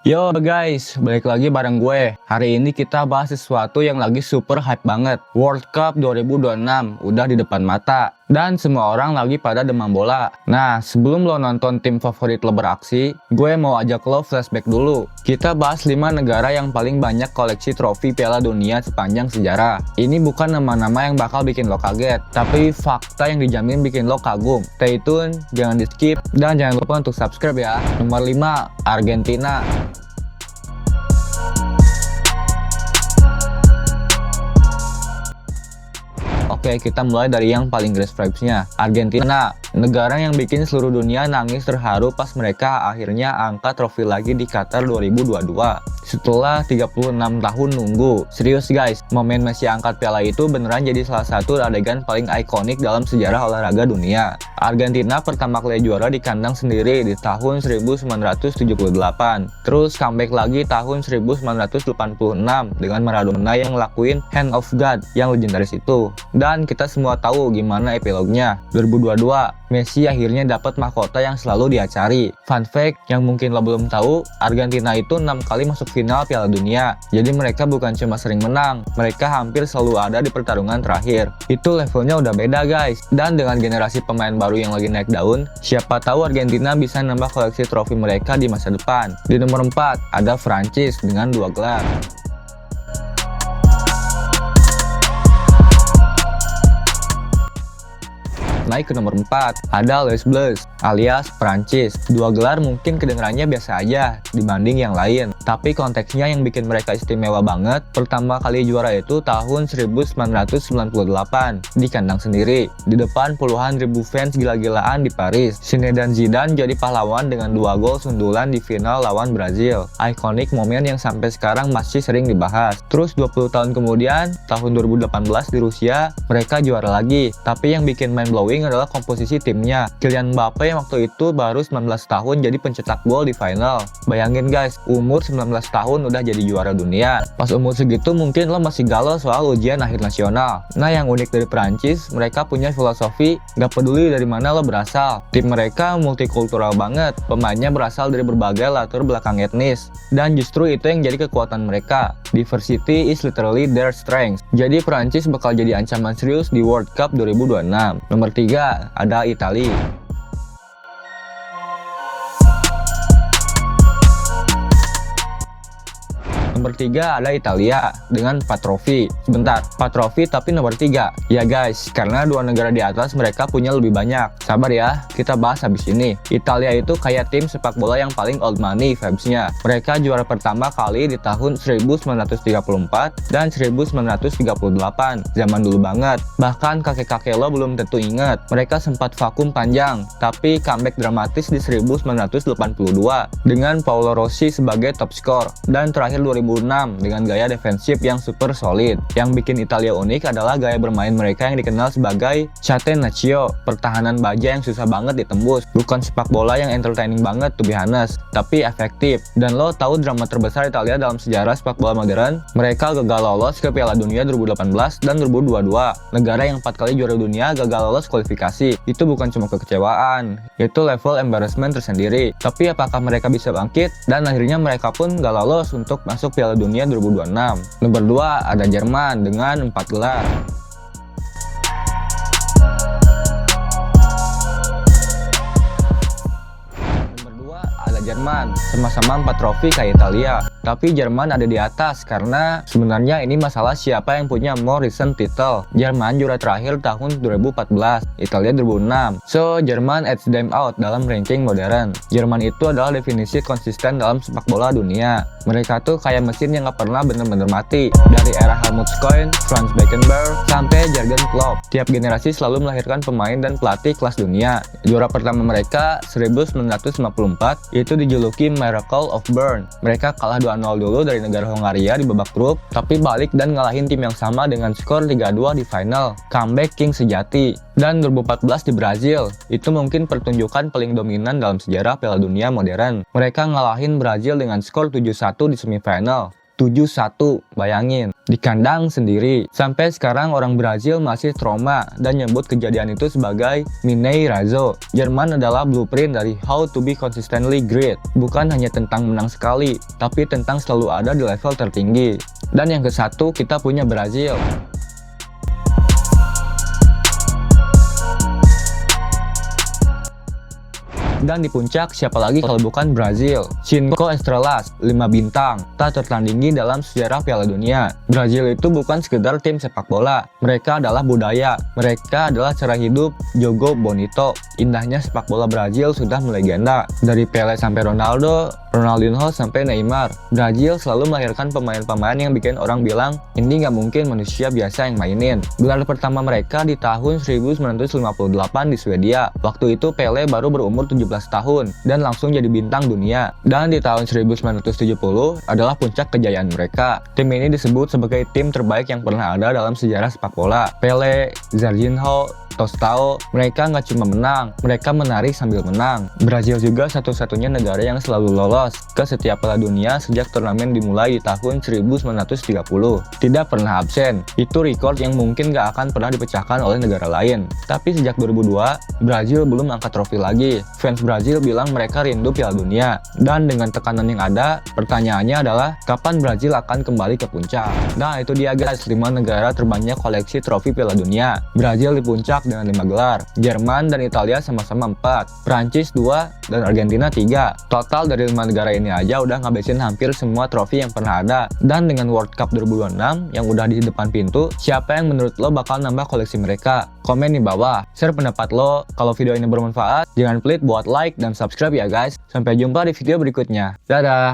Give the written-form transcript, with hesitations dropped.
Yo guys, balik lagi bareng gue. Hari ini kita bahas sesuatu yang lagi super hype banget. World Cup 2026 udah di depan mata. Dan semua orang lagi pada demam bola. Nah, sebelum lo nonton tim favorit lo beraksi, gue mau ajak lo flashback dulu. Kita bahas 5 negara yang paling banyak koleksi trofi Piala Dunia sepanjang sejarah. Ini bukan nama-nama yang bakal bikin lo kaget, tapi fakta yang dijamin bikin lo kagum. Stay tune, jangan di skip, dan jangan lupa untuk subscribe ya. Nomor 5, Argentina. Oke, kita mulai dari yang paling grace vibes-nya. Argentina, negara yang bikin seluruh dunia nangis terharu pas mereka akhirnya angkat trofi lagi di Qatar 2022. Setelah 36 tahun nunggu. Serius guys, momen Messi angkat piala itu beneran jadi salah satu adegan paling ikonik dalam sejarah olahraga dunia. Argentina pertama kali juara di kandang sendiri di tahun 1978. Terus comeback lagi tahun 1986 dengan Maradona yang ngelakuin Hand of God yang legendaris itu. Dan kita semua tahu gimana epilognya. 2022, Messi akhirnya dapat mahkota yang selalu dia cari. Fun fact yang mungkin lo belum tahu, Argentina itu 6 kali masuk final Piala Dunia. Jadi mereka bukan cuma sering menang, mereka hampir selalu ada di pertarungan terakhir. Itu levelnya udah beda guys. Dan dengan generasi pemain baru yang lagi naik daun, siapa tahu Argentina bisa nambah koleksi trofi mereka di masa depan. Di nomor 4, ada Prancis dengan 2 gelar. Naik ke nomor 4, ada Les Bleus alias Prancis. 2 gelar mungkin kedengarannya biasa aja dibanding yang lain, tapi konteksnya yang bikin mereka istimewa banget. Pertama kali juara itu tahun 1998 di kandang sendiri, di depan puluhan ribu fans gila-gilaan di Paris. Zinedine Zidane jadi pahlawan dengan 2 gol sundulan di final lawan Brazil. Ikonik momen yang sampai sekarang masih sering dibahas. Terus 20 tahun kemudian, tahun 2018 di Rusia, mereka juara lagi. Tapi yang bikin mind blowing adalah komposisi timnya. Kylian Mbappe yang waktu itu baru 19 tahun jadi pencetak gol di final. Bayangin guys, umur 19 tahun udah jadi juara dunia. Pas umur segitu mungkin lo masih galau soal ujian akhir nasional. Nah, yang unik dari Prancis, mereka punya filosofi gak peduli dari mana lo berasal. Tim mereka multikultural banget. Pemainnya berasal dari berbagai latar belakang etnis. Dan justru itu yang jadi kekuatan mereka. Diversity is literally their strength. Jadi Prancis bakal jadi ancaman serius di World Cup 2026. Nomor 3, ada Italia. Nomor 3 ada Italia dengan 4 trofi. Sebentar, 4 trofi tapi nomor 3. Ya guys, karena 2 negara di atas mereka punya lebih banyak. Sabar ya, kita bahas habis ini. Italia itu kayak tim sepak bola yang paling old money vibes-nya. Mereka juara pertama kali di tahun 1934 dan 1938. Zaman dulu banget. Bahkan kakek-kakek lo belum tentu inget. Mereka sempat vakum panjang, tapi comeback dramatis di 1982 dengan Paolo Rossi sebagai top skor. Dan terakhir 2006 dengan gaya defensif yang super solid. Yang bikin Italia unik adalah gaya bermain mereka yang dikenal sebagai catenaccio, pertahanan baja yang susah banget ditembus. Bukan sepak bola yang entertaining banget to be honest, tapi efektif. Dan lo tahu drama terbesar Italia dalam sejarah sepak bola modern? Mereka gagal lolos ke Piala Dunia 2018 dan 2022. Negara yang 4 kali juara dunia gagal lolos kualifikasi. Itu bukan cuma kekecewaan, itu level embarrassment tersendiri. Tapi apakah mereka bisa bangkit? Dan akhirnya mereka pun gak lolos untuk masuk Piala Dunia 2026. Nomor 2 ada Jerman dengan 4 gelar. Nomor 2 ada Jerman, sama-sama 4 trofi kayak Italia. Tapi Jerman ada di atas karena sebenarnya ini masalah siapa yang punya more recent title. Jerman juara terakhir tahun 2014, Italia 2006. So, Jerman edge them out dalam ranking modern. Jerman itu adalah definisi konsisten dalam sepak bola dunia. Mereka tuh kayak mesin yang gak pernah bener-bener mati. Dari era Helmut Schön, Franz Beckenbauer, sampai Jurgen Klopp. Tiap generasi selalu melahirkan pemain dan pelatih kelas dunia. Juara pertama mereka 1954 itu dijuluki Miracle of Bern. Mereka kalah 2-0 dulu dari negara Hongaria di babak grup, tapi balik dan ngalahin tim yang sama dengan skor 3-2 di final. Comeback king sejati. Dan 2014 di Brazil, itu mungkin pertunjukan paling dominan dalam sejarah Piala Dunia modern. Mereka ngalahin Brazil dengan skor 7-1 di semifinal. 7-1, bayangin. Di kandang sendiri. Sampai sekarang orang Brazil masih trauma dan nyebut kejadian itu sebagai Mineirazo. Jerman adalah blueprint dari how to be consistently great. Bukan hanya tentang menang sekali, tapi tentang selalu ada di level tertinggi. Dan yang ke-1 kita punya Brazil. Dan di puncak siapa lagi kalau bukan Brazil? Cinco Estrelas, 5 bintang, tak tertandingi dalam sejarah Piala Dunia. Brazil itu bukan sekedar tim sepak bola, mereka adalah budaya, mereka adalah cara hidup. Jogo bonito, indahnya sepak bola Brazil sudah melegenda. Dari Pelé sampai Ronaldo, Ronaldinho sampai Neymar, Brazil selalu melahirkan pemain-pemain yang bikin orang bilang, ini nggak mungkin manusia biasa yang mainin. Gelar pertama mereka di tahun 1958 di Swedia. Waktu itu Pelé baru berumur 17 tahun dan langsung jadi bintang dunia. Dan di tahun 1970 adalah puncak kejayaan mereka. Tim ini disebut sebagai tim terbaik yang pernah ada dalam sejarah sepak bola. Pelé, Jorginho, Tostao, mereka nggak cuma menang, mereka menari sambil menang. Brazil juga satu-satunya negara yang selalu lolos ke setiap Piala Dunia sejak turnamen dimulai di tahun 1930. Tidak pernah absen. Itu rekor yang mungkin nggak akan pernah dipecahkan oleh negara lain. Tapi sejak 2002, Brazil belum angkat trofi lagi. Fans Brazil bilang mereka rindu Piala Dunia. Dan dengan tekanan yang ada, pertanyaannya adalah kapan Brazil akan kembali ke puncak? Nah itu dia guys, 5 negara terbanyak koleksi trofi Piala Dunia. Brazil di puncak dengan 5 gelar, Jerman dan Italia sama-sama 4, Prancis 2, dan Argentina 3. Total dari 5 negara ini aja udah ngabisin hampir semua trofi yang pernah ada. Dan dengan World Cup 2026 yang udah di depan pintu, siapa yang menurut lo bakal nambah koleksi mereka? Komen di bawah, share pendapat lo. Kalau video ini bermanfaat, jangan pelit buat like dan subscribe ya guys. Sampai jumpa di video berikutnya. Dadah!